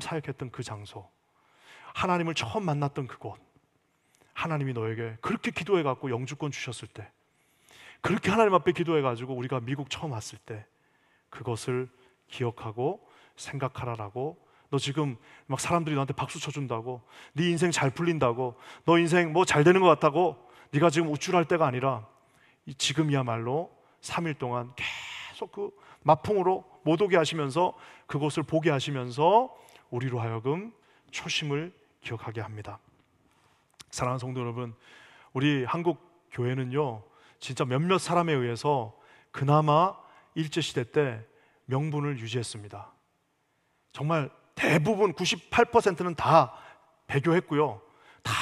사역했던 그 장소, 하나님을 처음 만났던 그곳, 하나님이 너에게 그렇게 기도해갖고 영주권 주셨을 때, 그렇게 하나님 앞에 기도해가지고 우리가 미국 처음 왔을 때 그것을 기억하고 생각하라라고. 너 지금 막 사람들이 너한테 박수 쳐준다고, 네 인생 잘 풀린다고, 너 인생 뭐 잘 되는 것 같다고 네가 지금 우쭐할 때가 아니라 지금이야말로 3일 동안 계속 그 마풍으로 못 오게 하시면서 그곳을 보게 하시면서 우리로 하여금 초심을 기억하게 합니다. 사랑하는 성도 여러분, 우리 한국 교회는요 진짜 몇몇 사람에 의해서 그나마 일제시대 때 명분을 유지했습니다. 정말 대부분 98%는 다 배교했고요, 다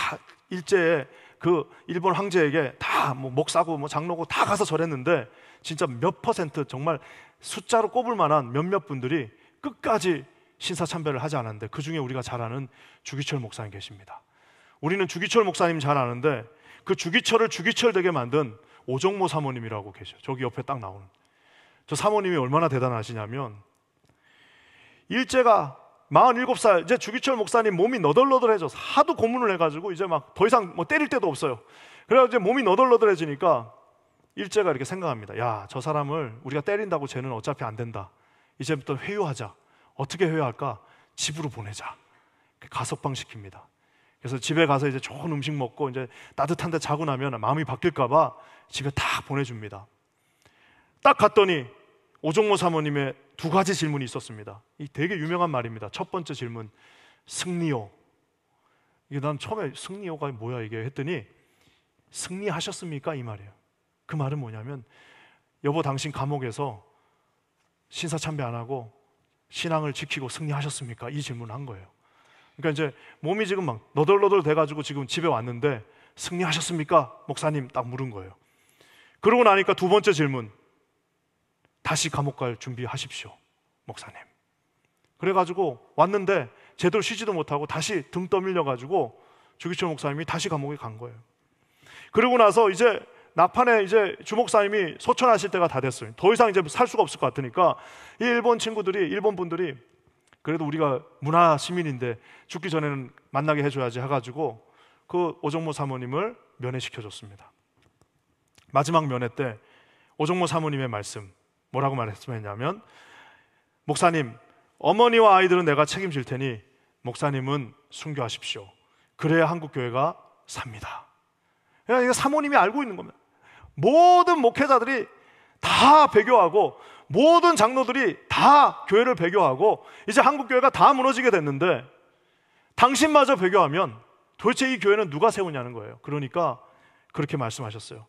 일제에 그 일본 황제에게 다 뭐 목사고 뭐 장로고 다 가서 절했는데, 진짜 몇 퍼센트, 정말 숫자로 꼽을 만한 몇몇 분들이 끝까지 신사참배를 하지 않았는데, 그 중에 우리가 잘 아는 주기철 목사님 계십니다. 우리는 주기철 목사님 잘 아는데 그 주기철을 주기철 되게 만든 오정모 사모님이라고 계셔요. 저기 옆에 딱 나오는 저 사모님이 얼마나 대단하시냐면, 일제가 47살 이제 주기철 목사님 몸이 너덜너덜해져서 하도 고문을 해가지고 이제 막 더 이상 뭐 때릴 데도 없어요. 그래서 이제 몸이 너덜너덜해지니까 일제가 이렇게 생각합니다. 야, 저 사람을 우리가 때린다고 쟤는 어차피 안 된다. 이제부터 회유하자. 어떻게 회유할까? 집으로 보내자. 가석방 시킵니다. 그래서 집에 가서 이제 좋은 음식 먹고 이제 따뜻한 데 자고 나면 마음이 바뀔까봐 집에 딱 보내줍니다. 딱 갔더니 오정모 사모님의 두 가지 질문이 있었습니다. 이 되게 유명한 말입니다. 첫 번째 질문, 승리요. 이게 난 처음에 승리요가 뭐야 이게 했더니, 승리하셨습니까? 이 말이에요. 그 말은 뭐냐면, 여보 당신 감옥에서 신사참배 안 하고 신앙을 지키고 승리하셨습니까? 이 질문을 한 거예요. 그러니까 이제 몸이 지금 막 너덜너덜 돼가지고 지금 집에 왔는데 승리하셨습니까? 목사님 딱 물은 거예요. 그러고 나니까 두 번째 질문, 다시 감옥 갈 준비하십시오 목사님. 그래가지고 왔는데 제대로 쉬지도 못하고 다시 등 떠밀려가지고 주기철 목사님이 다시 감옥에 간 거예요. 그러고 나서 이제 막판에 이제 주목사님이 소천하실 때가 다 됐어요. 더 이상 이제 살 수가 없을 것 같으니까 이 일본 분들이 그래도 우리가 문화 시민인데 죽기 전에는 만나게 해줘야지 해가지고 그 오정모 사모님을 면회시켜줬습니다. 마지막 면회 때 오정모 사모님의 말씀 뭐라고 말했냐면, 목사님, 어머니와 아이들은 내가 책임질 테니 목사님은 순교하십시오. 그래야 한국 교회가 삽니다. 그러니까 사모님이 알고 있는 겁니다. 모든 목회자들이 다 배교하고 모든 장로들이 다 교회를 배교하고 이제 한국 교회가 다 무너지게 됐는데 당신마저 배교하면 도대체 이 교회는 누가 세우냐는 거예요. 그러니까 그렇게 말씀하셨어요.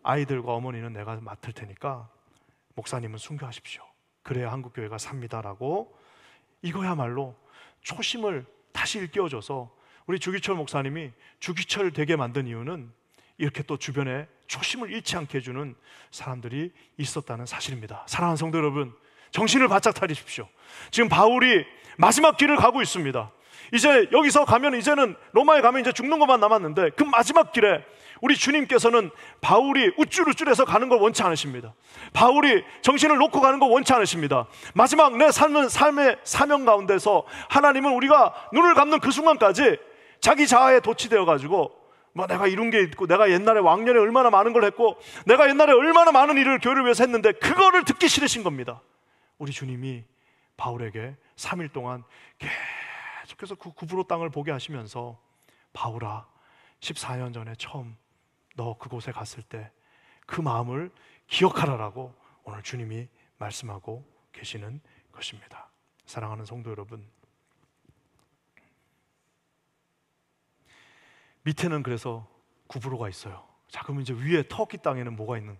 아이들과 어머니는 내가 맡을 테니까 목사님은 순교하십시오. 그래야 한국 교회가 삽니다라고. 이거야말로 초심을 다시 일깨워줘서 우리 주기철 목사님이 주기철 되게 만든 이유는 이렇게 또 주변에 초심을 잃지 않게 해주는 사람들이 있었다는 사실입니다. 사랑하는 성도 여러분, 정신을 바짝 차리십시오. 지금 바울이 마지막 길을 가고 있습니다. 이제 여기서 가면 이제는 로마에 가면 이제 죽는 것만 남았는데 그 마지막 길에 우리 주님께서는 바울이 우쭐우쭐해서 가는 걸 원치 않으십니다. 바울이 정신을 놓고 가는 걸 원치 않으십니다. 마지막 내 삶의 사명 가운데서 하나님은 우리가 눈을 감는 그 순간까지 자기 자아에 도취되어 가지고 뭐 내가 이룬 게 있고 내가 옛날에 왕년에 얼마나 많은 걸 했고 내가 옛날에 얼마나 많은 일을 교회를 위해서 했는데 그거를 듣기 싫으신 겁니다. 우리 주님이 바울에게 3일 동안 계속해서 그 구브로 땅을 보게 하시면서 바울아 14년 전에 처음 너 그곳에 갔을 때 그 마음을 기억하라라고 오늘 주님이 말씀하고 계시는 것입니다. 사랑하는 성도 여러분, 밑에는 그래서 구브로가 있어요. 자, 그럼 이제 위에 터키 땅에는 뭐가 있는?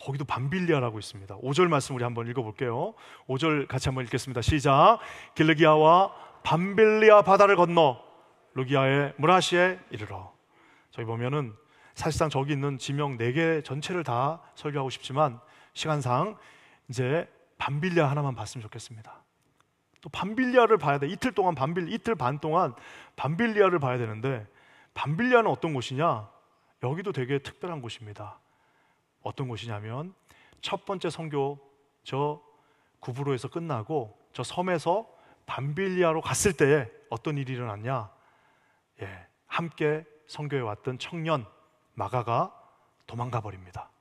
거기도 밤빌리아라고 있습니다. 5절 말씀 우리 한번 읽어볼게요. 5절 같이 한번 읽겠습니다. 시작. 길르기아와 밤빌리아 바다를 건너 루기아의 무라시에 이르러. 저기 보면은 사실상 저기 있는 지명 4개 전체를 다 설교하고 싶지만 시간상 이제 밤빌리아 하나만 봤으면 좋겠습니다. 또 밤빌리아를 봐야 돼. 이틀 반 동안 밤빌리아를 봐야 되는데 밤빌리아는 어떤 곳이냐? 여기도 되게 특별한 곳입니다. 어떤 곳이냐면 첫 번째 선교 저 구브로에서 끝나고 저 섬에서 밤빌리아로 갔을 때에 어떤 일이 일어났냐? 함께 선교에 왔던 청년 마가가 도망가 버립니다.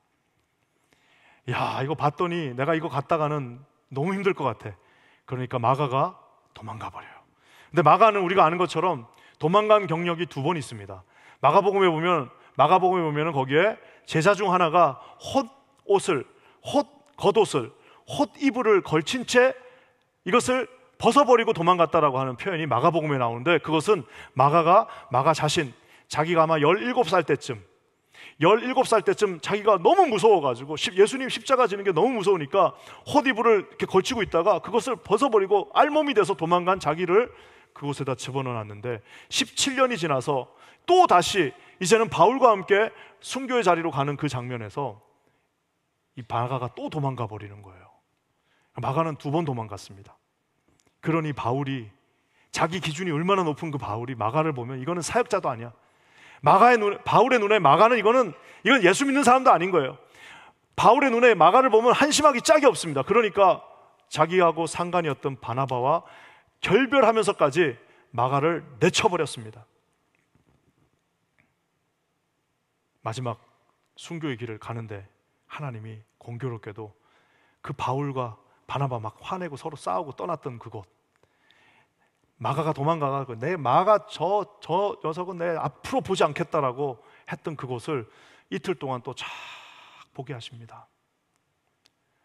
야, 이거 봤더니 내가 이거 갔다가는 너무 힘들 것 같아. 그러니까 마가가 도망가 버려요. 근데 마가는 우리가 아는 것처럼 도망간 경력이 2번 있습니다. 마가복음에 보면은 거기에 제자 중 하나가 겉옷을 이불을 걸친 채 이것을 벗어버리고 도망갔다라고 하는 표현이 마가복음에 나오는데 그것은 마가 자신 자기가 아마 17살 때쯤 자기가 너무 무서워가지고 예수님 십자가 지는 게 너무 무서우니까 헛이불을 이렇게 걸치고 있다가 그것을 벗어버리고 알몸이 돼서 도망간 자기를 그곳에다 집어넣어놨는데 17년이 지나서 또 다시 이제는 바울과 함께 순교의 자리로 가는 그 장면에서 이 마가가 또 도망가 버리는 거예요. 마가는 2번 도망갔습니다. 그러니 바울이 자기 기준이 얼마나 높은 그 바울이 마가를 보면 이거는 사역자도 아니야. 바울의 눈에 마가는 이건 예수 믿는 사람도 아닌 거예요. 바울의 눈에 마가를 보면 한심하기 짝이 없습니다. 그러니까 자기하고 상관이었던 바나바와 결별하면서까지 마가를 내쳐버렸습니다. 마지막 순교의 길을 가는데 하나님이 공교롭게도 그 바울과 바나바 막 화내고 서로 싸우고 떠났던 그곳, 마가가 도망가고 저 녀석은 내 앞으로 보지 않겠다라고 했던 그곳을 이틀 동안 또 쫙 보게 하십니다.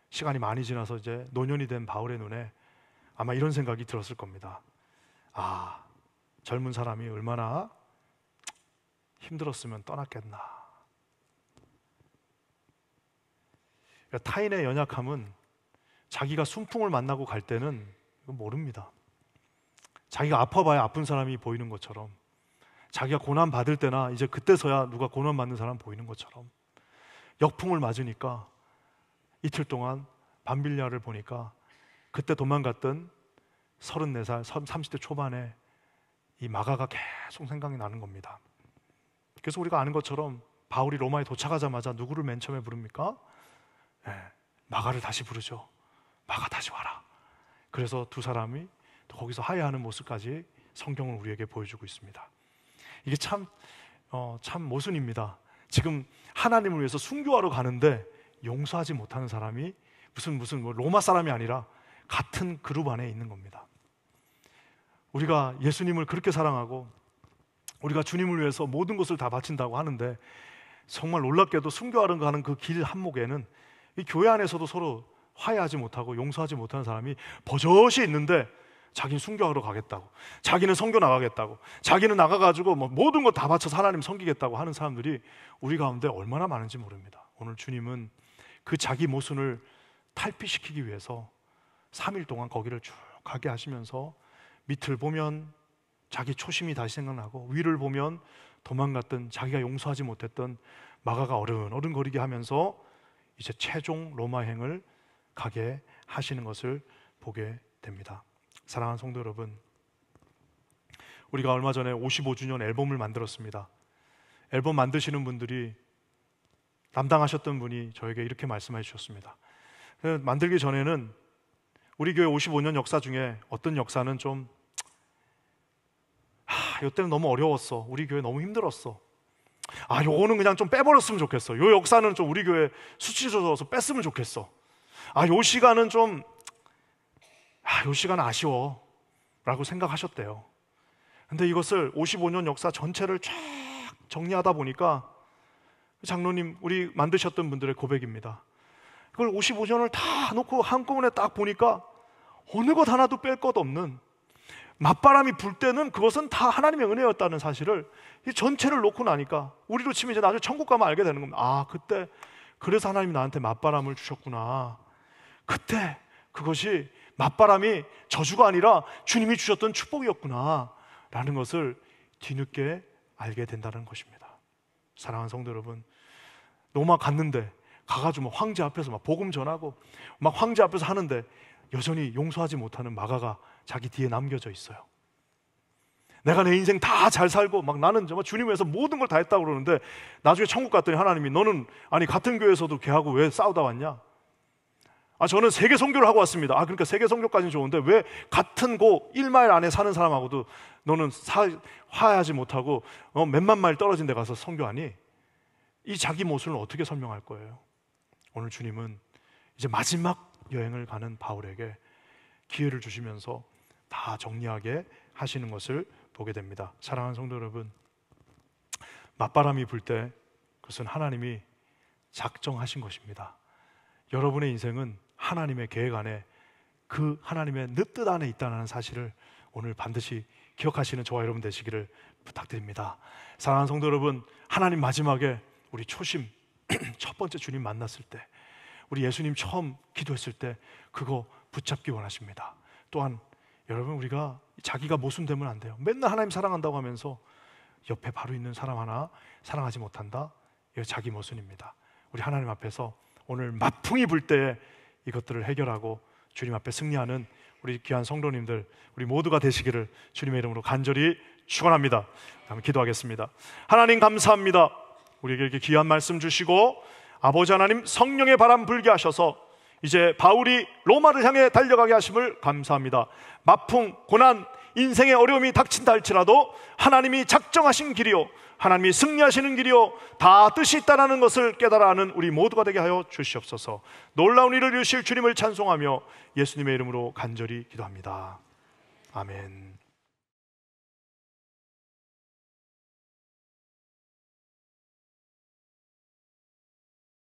시간이 많이 지나서 이제 노년이 된 바울의 눈에 아마 이런 생각이 들었을 겁니다. 아, 젊은 사람이 얼마나 힘들었으면 떠났겠나. 그러니까 타인의 연약함은 자기가 순풍을 만나고 갈 때는 이건 모릅니다. 자기가 아파봐야 아픈 사람이 보이는 것처럼, 자기가 고난 받을 때나 이제 그때서야 누가 고난 받는 사람 보이는 것처럼, 역풍을 맞으니까 이틀 동안 밤빌리아를 보니까 그때 도망갔던 34살, 30대 초반에 이 마가가 계속 생각이 나는 겁니다. 그래서 우리가 아는 것처럼 바울이 로마에 도착하자마자 누구를 맨 처음에 부릅니까? 마가를 다시 부르죠. 마가 다시 와라. 그래서 두 사람이 또 거기서 화해하는 모습까지 성경은 우리에게 보여주고 있습니다. 이게 참 모순입니다. 지금 하나님을 위해서 순교하러 가는데 용서하지 못하는 사람이 무슨 로마 사람이 아니라 같은 그룹 안에 있는 겁니다. 우리가 예수님을 그렇게 사랑하고 우리가 주님을 위해서 모든 것을 다 바친다고 하는데 정말 놀랍게도 순교하러 가는 그 길 한목에는 이 교회 안에서도 서로 화해하지 못하고 용서하지 못하는 사람이 버젓이 있는데 자기는 순교하러 가겠다고, 자기는 선교 나가겠다고, 자기는 나가가지고 뭐 모든 걸 다 바쳐서 하나님 섬기겠다고 하는 사람들이 우리 가운데 얼마나 많은지 모릅니다. 오늘 주님은 그 자기 모순을 탈피시키기 위해서 3일 동안 거기를 쭉 가게 하시면서 밑을 보면 자기 초심이 다시 생각나고 위를 보면 도망갔던 자기가 용서하지 못했던 마가가 어른거리게 하면서 이제 최종 로마행을 가게 하시는 것을 보게 됩니다. 사랑하는 성도 여러분, 우리가 얼마 전에 55주년 앨범을 만들었습니다. 앨범 만드시는 분들이 담당하셨던 분이 저에게 이렇게 말씀해 주셨습니다. 만들기 전에는 우리 교회 55년 역사 중에 어떤 역사는 좀 이때는 너무 어려웠어, 우리 교회 너무 힘들었어, 요거는 그냥 좀 빼버렸으면 좋겠어, 요 역사는 좀 우리 교회 수치스러워서 뺐으면 좋겠어, 요 시간은 좀 요 시간은 아쉬워 라고 생각하셨대요. 근데 이것을 55년 역사 전체를 쫙 정리하다 보니까 장로님, 우리 만드셨던 분들의 고백입니다. 그걸 55년을 다 놓고 한꺼번에 딱 보니까 어느 것 하나도 뺄 것 없는, 맞바람이 불 때는 그것은 다 하나님의 은혜였다는 사실을 이 전체를 놓고 나니까 우리로 치면 이제 나중에 천국 가면 알게 되는 겁니다. 그때 그래서 하나님이 나한테 맞바람을 주셨구나, 그때 그것이 맞바람이 저주가 아니라 주님이 주셨던 축복이었구나 라는 것을 뒤늦게 알게 된다는 것입니다. 사랑하는 성도 여러분, 로마 갔는데 가가지고 막 황제 앞에서 막 복음 전하고 막 황제 앞에서 하는데 여전히 용서하지 못하는 마가가 자기 뒤에 남겨져 있어요. 내가 내 인생 다 잘 살고 막 나는 정말 주님 위해서 모든 걸 다 했다고 그러는데 나중에 천국 갔더니 하나님이 너는 아니 같은 교회에서도 걔하고 왜 싸우다 왔냐? 저는 세계 선교를 하고 왔습니다. 그러니까 세계 선교까지는 좋은데 왜 같은 곳 1마일 안에 사는 사람하고도 너는 화해하지 못하고 몇만 마일 떨어진 데 가서 선교하니? 이 자기 모순을 어떻게 설명할 거예요? 오늘 주님은 이제 마지막 여행을 가는 바울에게 기회를 주시면서 다 정리하게 하시는 것을 보게 됩니다. 사랑하는 성도 여러분, 맞바람이 불 때 그것은 하나님이 작정하신 것입니다. 여러분의 인생은 하나님의 계획 안에, 그 하나님의 늦뜻 안에 있다는 사실을 오늘 반드시 기억하시는 저와 여러분 되시기를 부탁드립니다. 사랑하는 성도 여러분, 하나님 마지막에 우리 초심 첫 번째 주님 만났을 때, 우리 예수님 처음 기도했을 때 그거 붙잡기 원하십니다. 또한 여러분, 우리가 자기가 모순되면 안 돼요. 맨날 하나님 사랑한다고 하면서 옆에 바로 있는 사람 하나 사랑하지 못한다? 이거 자기 모순입니다. 우리 하나님 앞에서 오늘 맞풍이 불 때에 이것들을 해결하고 주님 앞에 승리하는 우리 귀한 성도님들, 우리 모두가 되시기를 주님의 이름으로 간절히 축원합니다. 다음 기도하겠습니다. 하나님 감사합니다. 우리에게 이렇게 귀한 말씀 주시고 아버지 하나님 성령의 바람 불게 하셔서 이제 바울이 로마를 향해 달려가게 하심을 감사합니다. 마풍, 고난, 인생의 어려움이 닥친다 할지라도 하나님이 작정하신 길이요, 하나님이 승리하시는 길이요, 다 뜻이 있다는 것을 깨달아 아는 우리 모두가 되게 하여 주시옵소서. 놀라운 일을 이루실 주님을 찬송하며 예수님의 이름으로 간절히 기도합니다. 아멘.